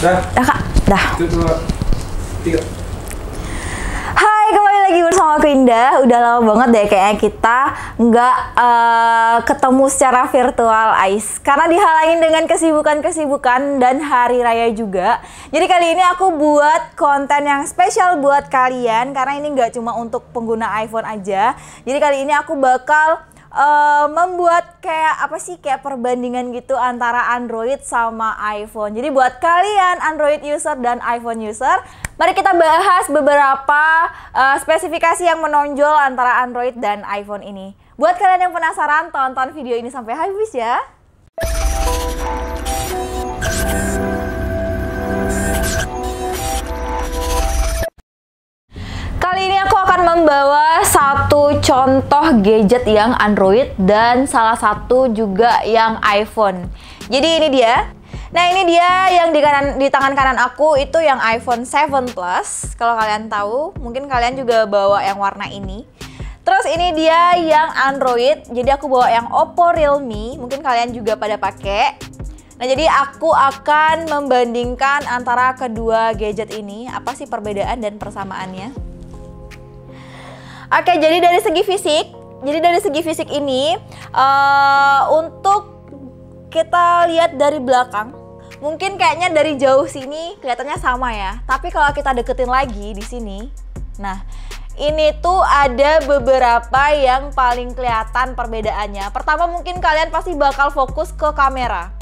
Dah. Dah kak, dah. 1, 2, 3. Hai, kembali lagi bersama aku Indah. Udah lama banget deh kayaknya kita nggak ketemu secara virtual, Ais. Karena dihalangin dengan kesibukan-kesibukan dan hari raya juga. Jadi kali ini aku buat konten yang spesial buat kalian. Karena ini nggak cuma untuk pengguna iPhone aja. Jadi kali ini aku bakal membuat kayak perbandingan gitu antara Android sama iPhone. Jadi buat kalian Android user dan iPhone user, mari kita bahas beberapa spesifikasi yang menonjol antara Android dan iPhone ini. Buat kalian yang penasaran, tonton video ini sampai habis ya. Kali ini aku akan membawa satu contoh gadget yang Android dan salah satu juga yang iPhone. Jadi ini dia. Nah ini dia yang di tangan kanan aku itu yang iPhone 7 Plus. Kalau kalian tahu, mungkin kalian juga bawa yang warna ini. Terus ini dia yang Android. Jadi aku bawa yang Oppo Realme. Mungkin kalian juga pada pakai. Nah jadi aku akan membandingkan antara kedua gadget ini. Apa sih perbedaan dan persamaannya? Oke, jadi dari segi fisik ini untuk kita lihat dari belakang, mungkin kayaknya dari jauh sini kelihatannya sama ya. Tapi kalau kita deketin lagi di sini, nah ini tuh ada beberapa yang paling kelihatan perbedaannya. Pertama mungkin kalian pasti bakal fokus ke kamera.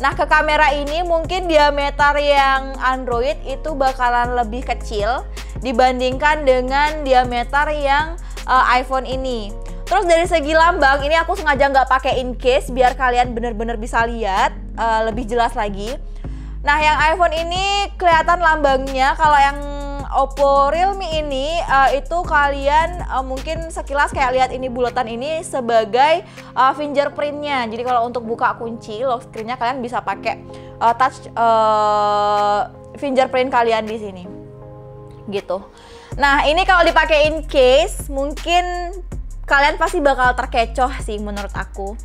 Nah ke kamera ini mungkin diameter yang Android itu bakalan lebih kecil dibandingkan dengan diameter yang iPhone ini. Terus dari segi lambang ini aku sengaja nggak pakai in case biar kalian bener-bener bisa lihat lebih jelas lagi. Nah yang iPhone ini kelihatan lambangnya, kalau yang Oppo Realme ini itu kalian mungkin sekilas kayak lihat ini bulatan ini sebagai fingerprintnya. Jadi kalau untuk buka kunci lock screen-nya kalian bisa pakai touch fingerprint kalian di sini. Gitu. Nah ini kalau dipakai in case mungkin kalian pasti bakal terkecoh sih menurut aku.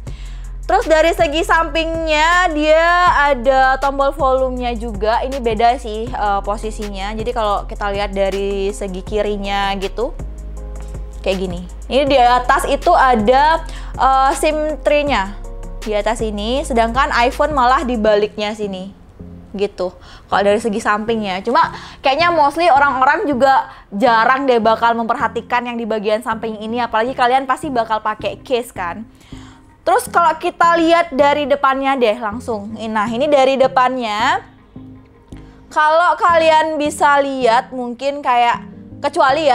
Terus dari segi sampingnya dia ada tombol volumenya juga. Ini beda sih posisinya. Jadi kalau kita lihat dari segi kirinya gitu kayak gini. Ini di atas itu ada SIM tray-nya di atas ini, sedangkan iPhone malah di baliknya sini. Gitu. Kalau dari segi sampingnya, cuma kayaknya mostly orang-orang juga jarang deh bakal memperhatikan yang di bagian samping ini, apalagi kalian pasti bakal pakai case kan. Terus kalau kita lihat dari depannya deh langsung. Nah, ini dari depannya. Kalau kalian bisa lihat mungkin kayak kecuali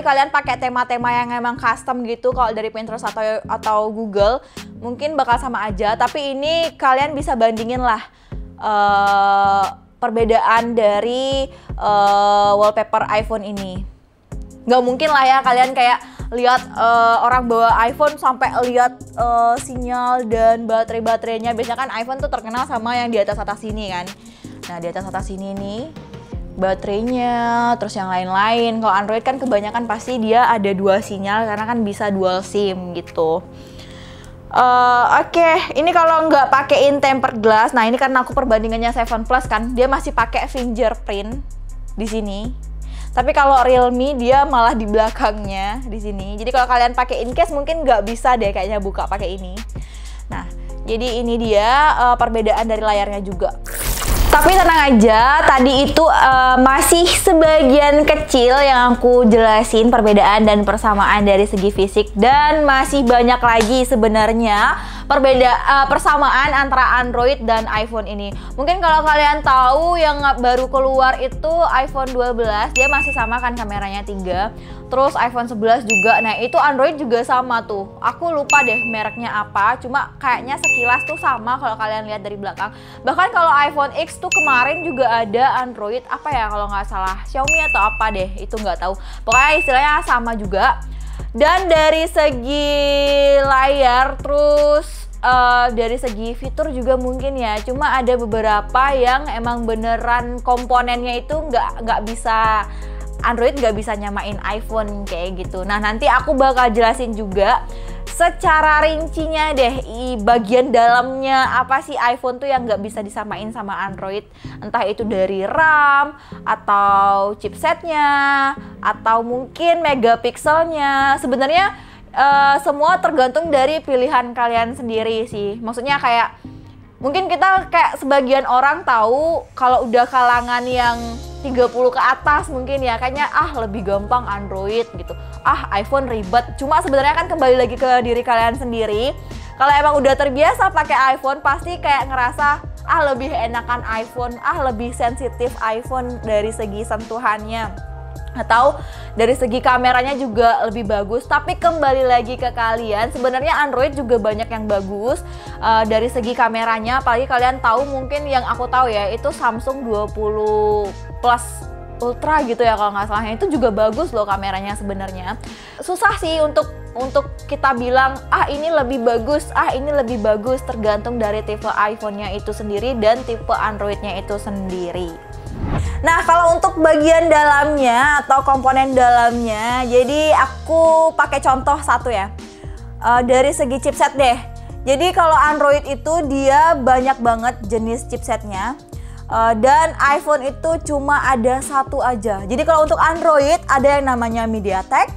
kalian pakai tema-tema yang emang custom gitu, kalau dari Pinterest atau Google mungkin bakal sama aja, tapi ini kalian bisa bandingin lah perbedaan dari wallpaper iPhone ini. Nggak mungkin lah ya kalian kayak lihat orang bawa iPhone sampai lihat sinyal dan baterainya. Biasanya kan iPhone tuh terkenal sama yang di atas sini kan. Nah di atas sini nih baterainya, terus yang lain-lain. Kalau Android kan kebanyakan pasti dia ada 2 sinyal karena kan bisa dual SIM gitu. Oke, ini kalau nggak pakein tempered glass, nah ini karena aku perbandingannya 7 Plus kan, dia masih pakai fingerprint di sini. Tapi kalau Realme dia malah di belakangnya di sini. Jadi kalau kalian pakai in case mungkin nggak bisa deh kayaknya buka pakai ini. Nah, jadi ini dia perbedaan dari layarnya juga. Tapi tenang aja, tadi itu masih sebagian kecil yang aku jelasin perbedaan dan persamaan dari segi fisik, dan masih banyak lagi sebenarnya persamaan antara Android dan iPhone ini. Mungkin kalau kalian tahu yang baru keluar itu iPhone 12, dia masih sama kan kameranya 3. Terus iPhone 11 juga, nah itu Android juga sama tuh. Aku lupa deh mereknya apa, cuma kayaknya sekilas tuh sama kalau kalian lihat dari belakang. Bahkan kalau iPhone X tuh kemarin juga ada Android, apa ya kalau nggak salah, Xiaomi atau apa deh, itu nggak tahu. Pokoknya istilahnya sama juga. Dan dari segi layar, terus dari segi fitur juga mungkin ya, cuma ada beberapa yang emang beneran komponennya itu nggak bisa, Android nggak bisa nyamain iPhone kayak gitu. Nah nanti aku bakal jelasin juga secara rincinya deh, bagian dalamnya apa sih iPhone tuh yang nggak bisa disamain sama Android, entah itu dari RAM atau chipsetnya atau mungkin megapikselnya. Sebenarnya semua tergantung dari pilihan kalian sendiri sih. Maksudnya kayak mungkin kita kayak sebagian orang tahu kalau udah kalangan yang 30 ke atas mungkin ya kayaknya lebih gampang Android gitu. iPhone ribet. Cuma sebenarnya kan kembali lagi ke diri kalian sendiri. Kalau emang udah terbiasa pakai iPhone pasti kayak ngerasa lebih enakan iPhone, lebih sensitif iPhone dari segi sentuhannya. Atau dari segi kameranya juga lebih bagus. Tapi kembali lagi ke kalian, sebenarnya Android juga banyak yang bagus dari segi kameranya. Apalagi kalian tahu mungkin yang aku tahu ya itu Samsung 20 Plus Ultra gitu ya kalau nggak salah. Itu juga bagus loh kameranya sebenarnya. Susah sih untuk kita bilang ini lebih bagus, ini lebih bagus, tergantung dari tipe iPhone-nya itu sendiri dan tipe Android-nya itu sendiri. Nah, kalau untuk bagian dalamnya atau komponen dalamnya, jadi aku pakai contoh satu ya. Dari segi chipset deh. Jadi kalau Android itu dia banyak banget jenis chipsetnya. Dan iPhone itu cuma ada satu aja. Jadi kalau untuk Android ada yang namanya MediaTek,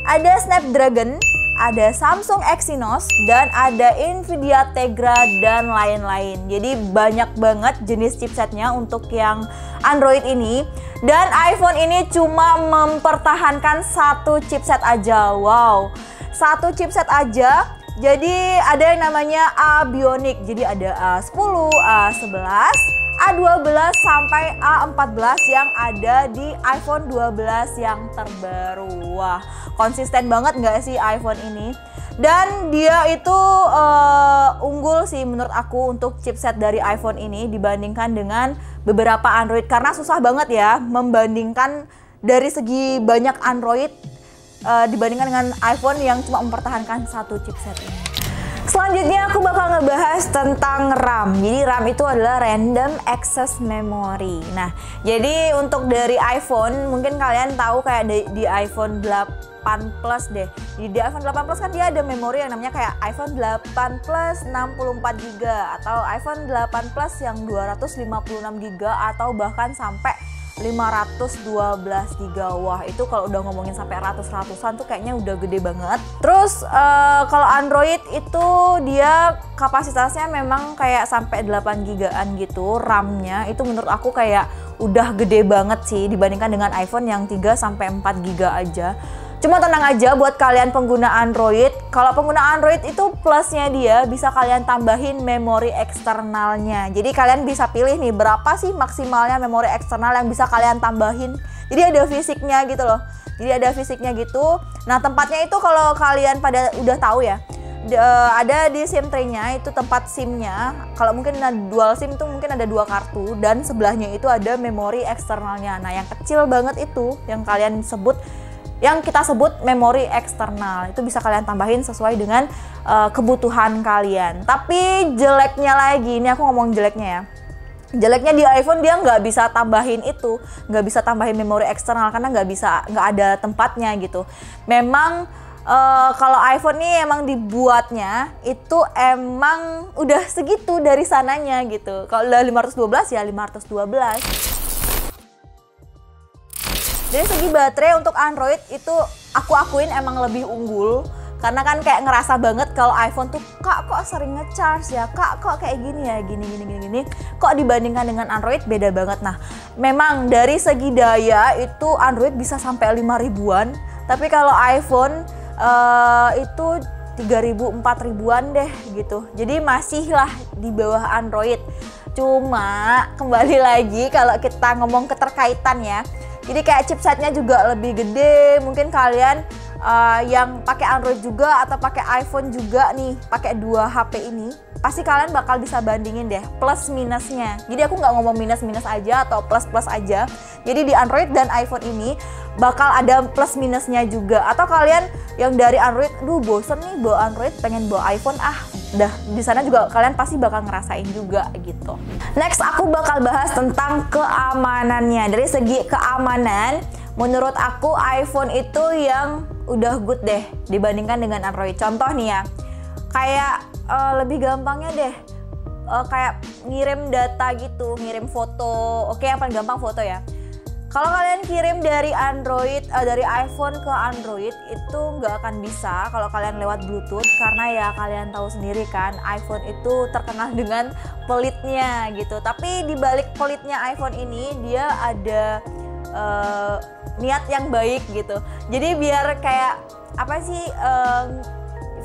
ada Snapdragon, ada Samsung Exynos, dan ada Nvidia Tegra dan lain-lain. Jadi banyak banget jenis chipsetnya untuk yang Android ini. Dan iPhone ini cuma mempertahankan satu chipset aja. Wow, satu chipset aja. Jadi ada yang namanya A-Bionic. Jadi ada A10, A11, A12 sampai A14 yang ada di iPhone 12 yang terbaru. Wah, konsisten banget nggak sih iPhone ini? Dan dia itu unggul sih menurut aku untuk chipset dari iPhone ini dibandingkan dengan beberapa Android. Karena susah banget ya membandingkan dari segi banyak Android dibandingkan dengan iPhone yang cuma mempertahankan satu chipset ini. Selanjutnya aku bakal ngebahas tentang RAM. Jadi RAM itu adalah Random Access Memory. Nah, jadi untuk dari iPhone mungkin kalian tahu kayak di iPhone 8 Plus deh. Di iPhone 8 Plus kan dia ada memori yang namanya kayak iPhone 8 Plus 64GB atau iPhone 8 Plus yang 256GB atau bahkan sampai 512GB. Wah, itu kalau udah ngomongin sampai ratusan tuh kayaknya udah gede banget. Terus kalau Android itu dia kapasitasnya memang kayak sampai 8GB-an gitu RAM-nya. Itu menurut aku kayak udah gede banget sih dibandingkan dengan iPhone yang 3 sampai 4GB aja. Cuma tenang aja buat kalian pengguna Android, kalau pengguna Android itu plusnya dia bisa kalian tambahin memori eksternalnya. Jadi kalian bisa pilih nih berapa sih maksimalnya memori eksternal yang bisa kalian tambahin. Jadi ada fisiknya gitu loh. Jadi ada fisiknya gitu. Nah, tempatnya itu kalau kalian pada udah tahu ya, ada di SIM tray-nya itu tempat SIM-nya. Kalau mungkin dual SIM tuh mungkin ada 2 kartu dan sebelahnya itu ada memori eksternalnya. Nah, yang kecil banget itu yang kita sebut memori eksternal, itu bisa kalian tambahin sesuai dengan kebutuhan kalian. Tapi jeleknya lagi, ini aku ngomong jeleknya ya. Jeleknya di iPhone dia nggak bisa tambahin itu, nggak bisa tambahin memori eksternal karena nggak ada tempatnya gitu. Memang kalau iPhone ini emang dibuatnya itu emang udah segitu dari sananya gitu. Kalau udah 512 ya 512. Dari segi baterai untuk Android itu aku akuin emang lebih unggul. Karena kan kayak ngerasa banget kalau iPhone tuh kok sering ngecharge ya, kok kayak gini ya, gini. Kok dibandingkan dengan Android beda banget. Nah, memang dari segi daya itu Android bisa sampai 5.000-an. Tapi kalau iPhone itu 3.000, 4.000-an deh gitu. Jadi masih lah di bawah Android. Cuma kembali lagi kalau kita ngomong keterkaitan ya. Jadi kayak chipsetnya juga lebih gede. Mungkin kalian yang pakai Android juga atau pakai iPhone juga nih, pakai 2 HP ini, pasti kalian bakal bisa bandingin deh plus minusnya. Jadi aku nggak ngomong minus aja atau plus aja. Jadi di Android dan iPhone ini bakal ada plus minusnya juga. Atau kalian yang dari Android, bosen nih bawa Android, pengen bawa iPhone, dah di sana juga kalian pasti bakal ngerasain juga gitu. Next aku bakal bahas tentang keamanannya. Dari segi keamanan, menurut aku iPhone itu yang udah good deh dibandingkan dengan Android. Contoh nih ya, kayak lebih gampangnya deh kayak ngirim data gitu, ngirim foto. Oke, yang paling gampang foto ya. Kalau kalian kirim dari Android, dari iPhone ke Android itu nggak akan bisa kalau kalian lewat Bluetooth, karena ya kalian tahu sendiri kan, iPhone itu terkenal dengan pelitnya gitu. Tapi di balik pelitnya iPhone ini dia ada niat yang baik gitu. Jadi biar kayak apa sih,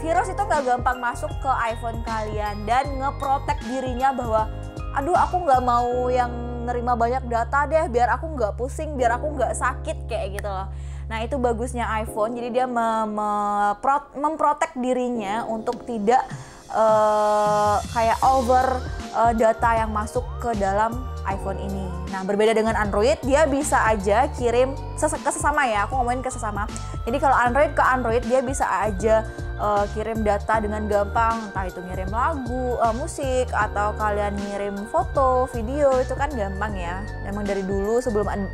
virus itu nggak gampang masuk ke iPhone kalian dan ngeprotek dirinya bahwa aduh aku nggak mau yang nerima banyak data deh, biar aku nggak pusing, biar aku nggak sakit kayak gitu loh. Nah itu bagusnya iPhone, jadi dia memprotek dirinya untuk tidak kayak over data yang masuk ke dalam iPhone ini. Nah berbeda dengan Android, dia bisa aja kirim ke sesama ya, aku ngomongin ke sesama. Jadi kalau Android ke Android dia bisa aja kirim data dengan gampang, entah itu ngirim lagu, musik, atau kalian ngirim foto, video, itu kan gampang ya. Emang dari dulu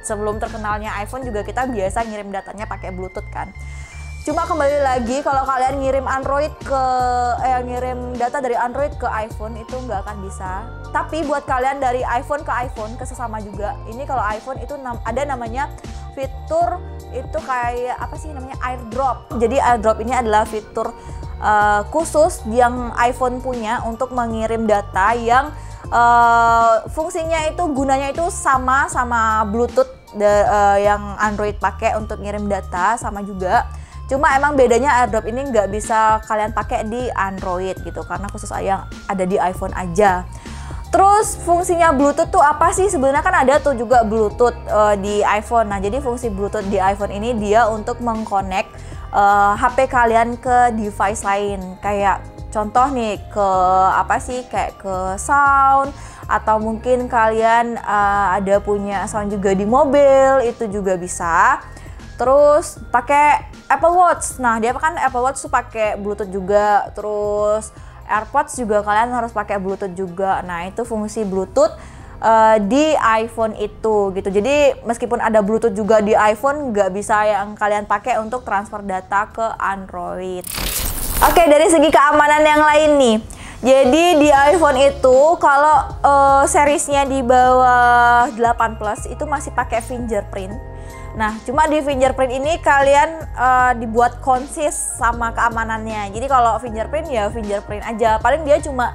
sebelum terkenalnya iPhone juga kita biasa ngirim datanya pakai Bluetooth kan. Cuma kembali lagi kalau kalian ngirim ngirim data dari Android ke iPhone itu nggak akan bisa. Tapi buat kalian dari iPhone ke sesama juga. Ini kalau iPhone itu ada namanya fitur itu kayak apa sih namanya, AirDrop. Jadi AirDrop ini adalah fitur khusus yang iPhone punya untuk mengirim data yang fungsinya itu, gunanya itu sama Bluetooth yang Android pakai untuk ngirim data, sama juga. Cuma emang bedanya AirDrop ini nggak bisa kalian pakai di Android gitu, karena khusus yang ada di iPhone aja. Terus fungsinya Bluetooth tuh apa sih? Sebenarnya kan ada tuh juga Bluetooth di iPhone. Nah jadi fungsi Bluetooth di iPhone ini dia untuk mengkonek HP kalian ke device lain. Kayak contoh nih ke apa sih, kayak ke sound, atau mungkin kalian ada punya sound juga di mobil, itu juga bisa. Terus pakai Apple Watch. Nah, dia kan Apple Watch tuh pakai Bluetooth juga. Terus AirPods juga kalian harus pakai Bluetooth juga. Nah, itu fungsi Bluetooth di iPhone itu gitu. Jadi meskipun ada Bluetooth juga di iPhone, nggak bisa yang kalian pakai untuk transfer data ke Android. Oke, dari segi keamanan yang lain nih. Jadi di iPhone itu kalau seriesnya di bawah 8 Plus itu masih pakai fingerprint. Nah, cuma di fingerprint ini kalian dibuat konsis sama keamanannya. Jadi kalau fingerprint ya fingerprint aja. Paling dia cuma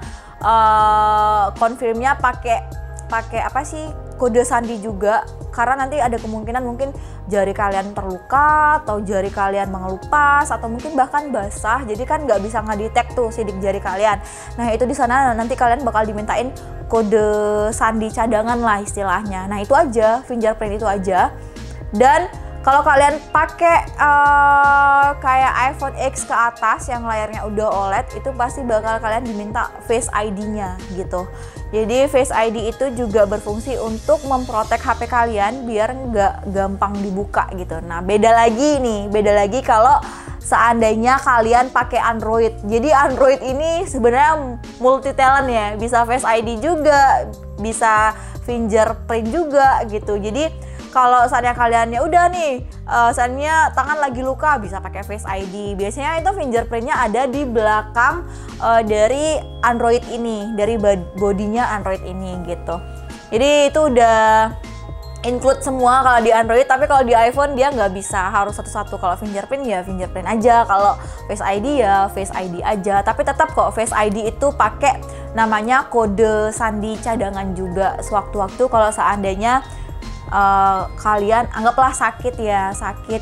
confirmnya pakai apa sih, kode sandi juga. Karena nanti ada kemungkinan mungkin jari kalian terluka atau jari kalian mengelupas atau mungkin bahkan basah. Jadi kan nggak bisa ngedetect tuh sidik jari kalian. Nah itu di sana nanti kalian bakal dimintain kode sandi cadangan lah istilahnya. Nah itu aja, fingerprint itu aja. Dan kalau kalian pakai kayak iPhone X ke atas yang layarnya udah OLED, itu pasti bakal kalian diminta Face ID-nya gitu. Jadi Face ID itu juga berfungsi untuk memprotek HP kalian biar nggak gampang dibuka gitu. Nah beda lagi kalau seandainya kalian pakai Android. Jadi Android ini sebenarnya multi talent ya, bisa Face ID juga, bisa fingerprint juga gitu. Jadi kalau saatnya kalian ya udah nih, saatnya tangan lagi luka, bisa pakai Face ID. Biasanya itu fingerprintnya ada di belakang dari Android ini, dari bodinya Android ini gitu. Jadi itu udah include semua kalau di Android, tapi kalau di iPhone dia nggak bisa, harus satu-satu. Kalau fingerprint ya fingerprint aja, kalau Face ID ya Face ID aja. Tapi tetap kok Face ID itu pakai namanya kode sandi cadangan juga sewaktu-waktu kalau seandainya kalian anggaplah sakit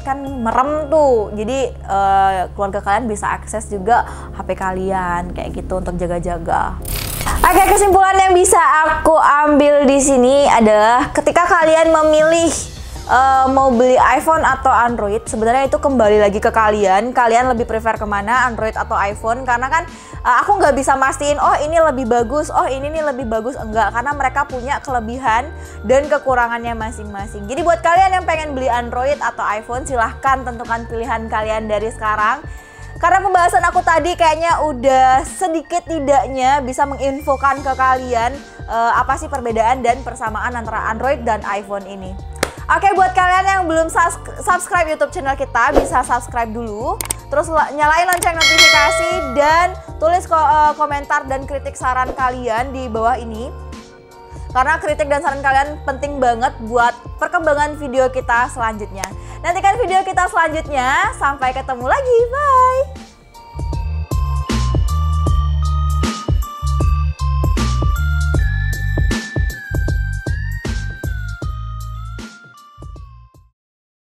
kan merem tuh, jadi keluarga kalian bisa akses juga HP kalian kayak gitu untuk jaga-jaga. Oke, kesimpulan yang bisa aku ambil di sini adalah ketika kalian memilih mau beli iPhone atau Android, sebenarnya itu kembali lagi ke kalian lebih prefer kemana, Android atau iPhone. Karena kan aku nggak bisa mastiin oh ini lebih bagus, oh ini nih lebih bagus, enggak, karena mereka punya kelebihan dan kekurangannya masing-masing. Jadi buat kalian yang pengen beli Android atau iPhone, silahkan tentukan pilihan kalian dari sekarang. Karena pembahasan aku tadi kayaknya udah sedikit tidaknya bisa menginfokan ke kalian apa sih perbedaan dan persamaan antara Android dan iPhone ini. Oke, buat kalian yang belum subscribe YouTube channel kita, bisa subscribe dulu. Terus nyalain lonceng notifikasi dan tulis komentar dan kritik saran kalian di bawah ini. Karena kritik dan saran kalian penting banget buat perkembangan video kita selanjutnya. Nantikan video kita selanjutnya. Sampai ketemu lagi. Bye!